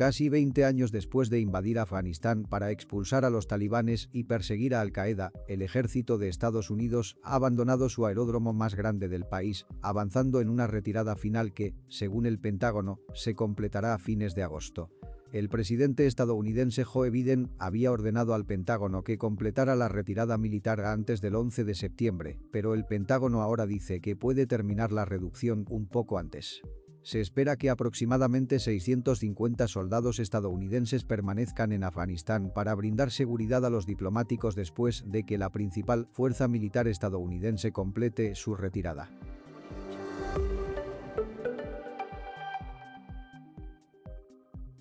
Casi 20 años después de invadir Afganistán para expulsar a los talibanes y perseguir a Al-Qaeda, el ejército de Estados Unidos ha abandonado su aeródromo más grande del país, avanzando en una retirada final que, según el Pentágono, se completará a fines de agosto. El presidente estadounidense Joe Biden había ordenado al Pentágono que completara la retirada militar antes del 11 de septiembre, pero el Pentágono ahora dice que puede terminar la reducción un poco antes. Se espera que aproximadamente 650 soldados estadounidenses permanezcan en Afganistán para brindar seguridad a los diplomáticos después de que la principal fuerza militar estadounidense complete su retirada.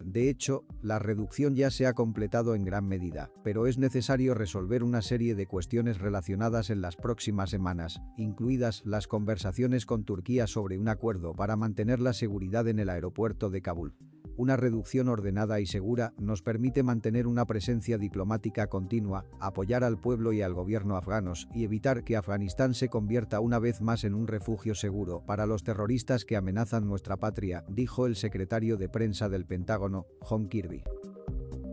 De hecho, la reducción ya se ha completado en gran medida, pero es necesario resolver una serie de cuestiones relacionadas en las próximas semanas, incluidas las conversaciones con Turquía sobre un acuerdo para mantener la seguridad en el aeropuerto de Kabul. Una reducción ordenada y segura nos permite mantener una presencia diplomática continua, apoyar al pueblo y al gobierno afganos y evitar que Afganistán se convierta una vez más en un refugio seguro para los terroristas que amenazan nuestra patria, dijo el secretario de prensa del Pentágono, John Kirby.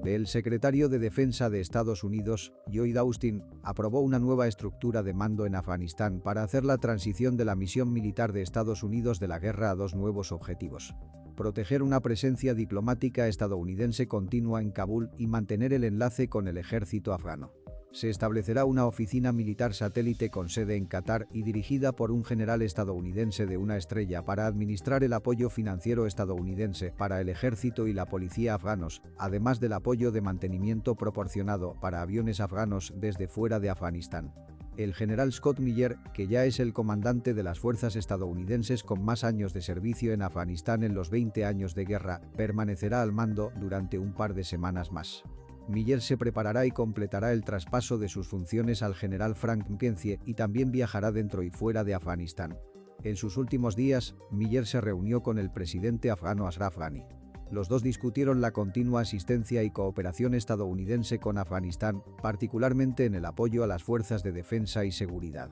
El secretario de Defensa de Estados Unidos, Lloyd Austin, aprobó una nueva estructura de mando en Afganistán para hacer la transición de la misión militar de Estados Unidos de la guerra a dos nuevos objetivos: proteger una presencia diplomática estadounidense continua en Kabul y mantener el enlace con el ejército afgano. Se establecerá una oficina militar satélite con sede en Qatar y dirigida por un general estadounidense de una estrella para administrar el apoyo financiero estadounidense para el ejército y la policía afganos, además del apoyo de mantenimiento proporcionado para aviones afganos desde fuera de Afganistán. El general Scott Miller, que ya es el comandante de las fuerzas estadounidenses con más años de servicio en Afganistán en los 20 años de guerra, permanecerá al mando durante un par de semanas más. Miller se preparará y completará el traspaso de sus funciones al general Frank McKenzie y también viajará dentro y fuera de Afganistán. En sus últimos días, Miller se reunió con el presidente afgano Ashraf Ghani. Los dos discutieron la continua asistencia y cooperación estadounidense con Afganistán, particularmente en el apoyo a las fuerzas de defensa y seguridad.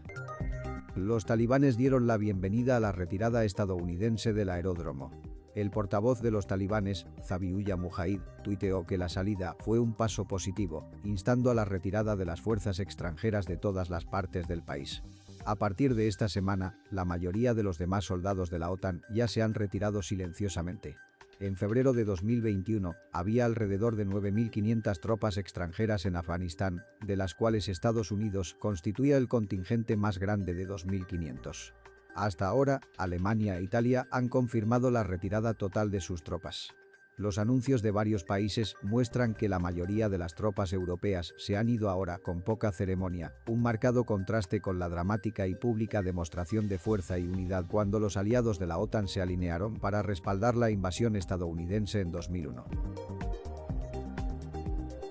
Los talibanes dieron la bienvenida a la retirada estadounidense del aeródromo. El portavoz de los talibanes, Zabiullah Mujahid, tuiteó que la salida fue un paso positivo, instando a la retirada de las fuerzas extranjeras de todas las partes del país. A partir de esta semana, la mayoría de los demás soldados de la OTAN ya se han retirado silenciosamente. En febrero de 2021, había alrededor de 9.500 tropas extranjeras en Afganistán, de las cuales Estados Unidos constituía el contingente más grande de 2.500. Hasta ahora, Alemania e Italia han confirmado la retirada total de sus tropas. Los anuncios de varios países muestran que la mayoría de las tropas europeas se han ido ahora con poca ceremonia, un marcado contraste con la dramática y pública demostración de fuerza y unidad cuando los aliados de la OTAN se alinearon para respaldar la invasión estadounidense en 2001.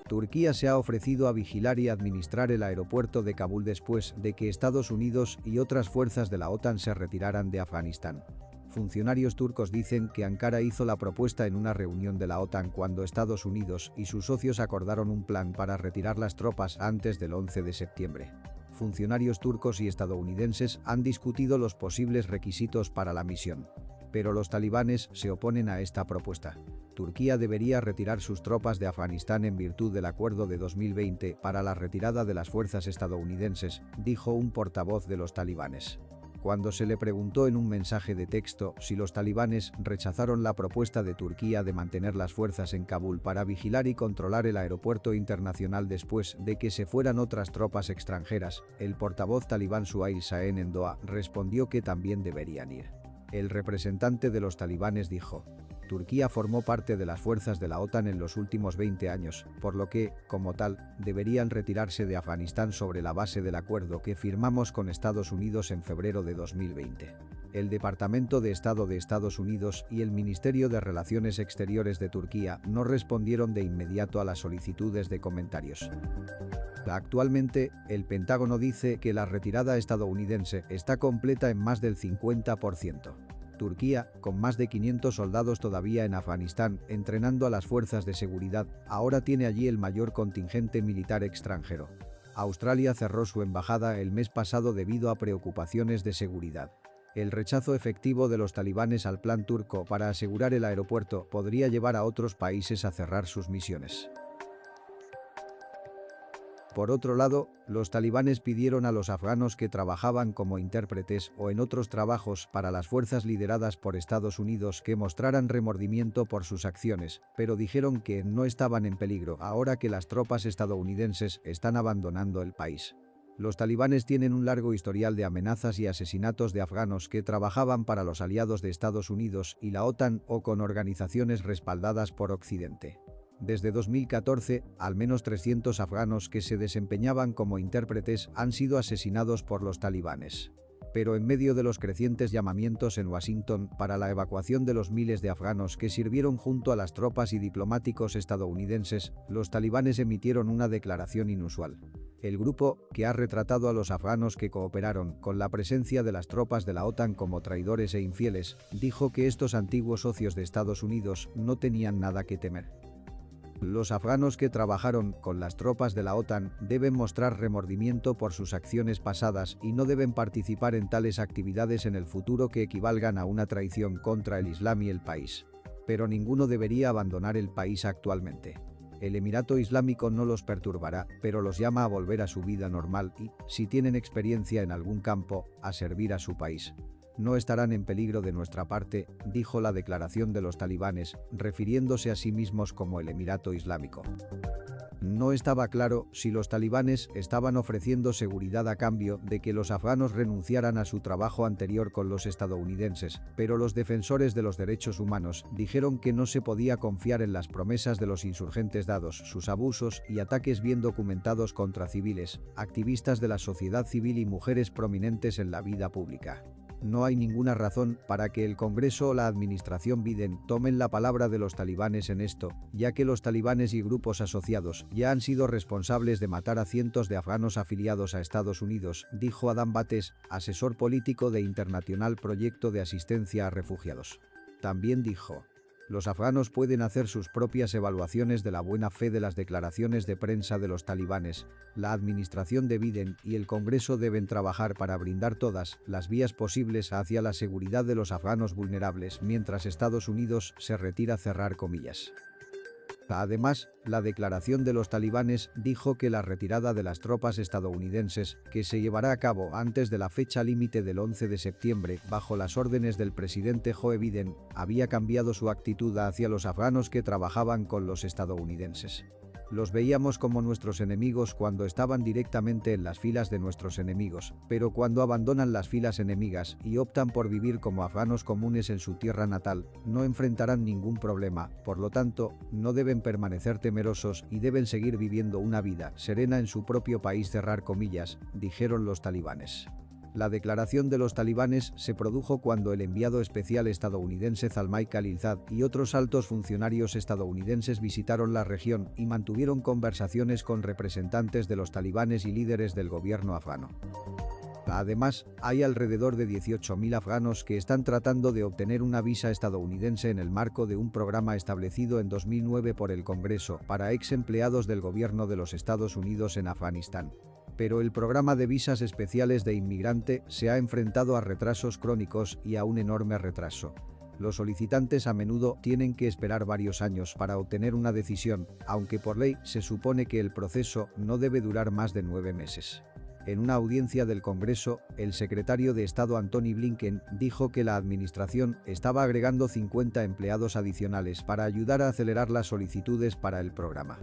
Turquía se ha ofrecido a vigilar y administrar el aeropuerto de Kabul después de que Estados Unidos y otras fuerzas de la OTAN se retiraran de Afganistán. Funcionarios turcos dicen que Ankara hizo la propuesta en una reunión de la OTAN cuando Estados Unidos y sus socios acordaron un plan para retirar las tropas antes del 11 de septiembre. Funcionarios turcos y estadounidenses han discutido los posibles requisitos para la misión. Pero los talibanes se oponen a esta propuesta. Turquía debería retirar sus tropas de Afganistán en virtud del acuerdo de 2020 para la retirada de las fuerzas estadounidenses, dijo un portavoz de los talibanes. Cuando se le preguntó en un mensaje de texto si los talibanes rechazaron la propuesta de Turquía de mantener las fuerzas en Kabul para vigilar y controlar el aeropuerto internacional después de que se fueran otras tropas extranjeras, el portavoz talibán Suhail Shaheen en Doha respondió que también deberían ir. El representante de los talibanes dijo: Turquía formó parte de las fuerzas de la OTAN en los últimos 20 años, por lo que, como tal, deberían retirarse de Afganistán sobre la base del acuerdo que firmamos con Estados Unidos en febrero de 2020. El Departamento de Estado de Estados Unidos y el Ministerio de Relaciones Exteriores de Turquía no respondieron de inmediato a las solicitudes de comentarios. Actualmente, el Pentágono dice que la retirada estadounidense está completa en más del 50%. Turquía, con más de 500 soldados todavía en Afganistán entrenando a las fuerzas de seguridad, ahora tiene allí el mayor contingente militar extranjero. Australia cerró su embajada el mes pasado debido a preocupaciones de seguridad. El rechazo efectivo de los talibanes al plan turco para asegurar el aeropuerto podría llevar a otros países a cerrar sus misiones. Por otro lado, los talibanes pidieron a los afganos que trabajaban como intérpretes o en otros trabajos para las fuerzas lideradas por Estados Unidos que mostraran remordimiento por sus acciones, pero dijeron que no estaban en peligro ahora que las tropas estadounidenses están abandonando el país. Los talibanes tienen un largo historial de amenazas y asesinatos de afganos que trabajaban para los aliados de Estados Unidos y la OTAN o con organizaciones respaldadas por Occidente. Desde 2014, al menos 300 afganos que se desempeñaban como intérpretes han sido asesinados por los talibanes. Pero en medio de los crecientes llamamientos en Washington para la evacuación de los miles de afganos que sirvieron junto a las tropas y diplomáticos estadounidenses, los talibanes emitieron una declaración inusual. El grupo, que ha retratado a los afganos que cooperaron con la presencia de las tropas de la OTAN como traidores e infieles, dijo que estos antiguos socios de Estados Unidos no tenían nada que temer. Los afganos que trabajaron con las tropas de la OTAN deben mostrar remordimiento por sus acciones pasadas y no deben participar en tales actividades en el futuro que equivalgan a una traición contra el Islam y el país. Pero ninguno debería abandonar el país actualmente. El Emirato Islámico no los perturbará, pero los llama a volver a su vida normal y, si tienen experiencia en algún campo, a servir a su país. No estarán en peligro de nuestra parte, dijo la declaración de los talibanes, refiriéndose a sí mismos como el Emirato Islámico. No estaba claro si los talibanes estaban ofreciendo seguridad a cambio de que los afganos renunciaran a su trabajo anterior con los estadounidenses, pero los defensores de los derechos humanos dijeron que no se podía confiar en las promesas de los insurgentes dados sus abusos y ataques bien documentados contra civiles, activistas de la sociedad civil y mujeres prominentes en la vida pública. No hay ninguna razón para que el Congreso o la administración Biden tomen la palabra de los talibanes en esto, ya que los talibanes y grupos asociados ya han sido responsables de matar a cientos de afganos afiliados a Estados Unidos, dijo Adam Bates, asesor político de International Proyecto de Asistencia a Refugiados. También dijo: los afganos pueden hacer sus propias evaluaciones de la buena fe de las declaraciones de prensa de los talibanes. La administración de Biden y el Congreso deben trabajar para brindar todas las vías posibles hacia la seguridad de los afganos vulnerables mientras Estados Unidos se retira, cerrar comillas. Además, la declaración de los talibanes dijo que la retirada de las tropas estadounidenses, que se llevará a cabo antes de la fecha límite del 11 de septiembre, bajo las órdenes del presidente Joe Biden, había cambiado su actitud hacia los afganos que trabajaban con los estadounidenses. Los veíamos como nuestros enemigos cuando estaban directamente en las filas de nuestros enemigos, pero cuando abandonan las filas enemigas y optan por vivir como afganos comunes en su tierra natal, no enfrentarán ningún problema, por lo tanto, no deben permanecer temerosos y deben seguir viviendo una vida serena en su propio país, cerrar comillas, dijeron los talibanes. La declaración de los talibanes se produjo cuando el enviado especial estadounidense Zalmay Khalilzad y otros altos funcionarios estadounidenses visitaron la región y mantuvieron conversaciones con representantes de los talibanes y líderes del gobierno afgano. Además, hay alrededor de 18.000 afganos que están tratando de obtener una visa estadounidense en el marco de un programa establecido en 2009 por el Congreso para ex empleados del gobierno de los Estados Unidos en Afganistán. Pero el programa de visas especiales de inmigrante se ha enfrentado a retrasos crónicos y a un enorme retraso. Los solicitantes a menudo tienen que esperar varios años para obtener una decisión, aunque por ley se supone que el proceso no debe durar más de 9 meses. En una audiencia del Congreso, el secretario de Estado Antony Blinken dijo que la administración estaba agregando 50 empleados adicionales para ayudar a acelerar las solicitudes para el programa.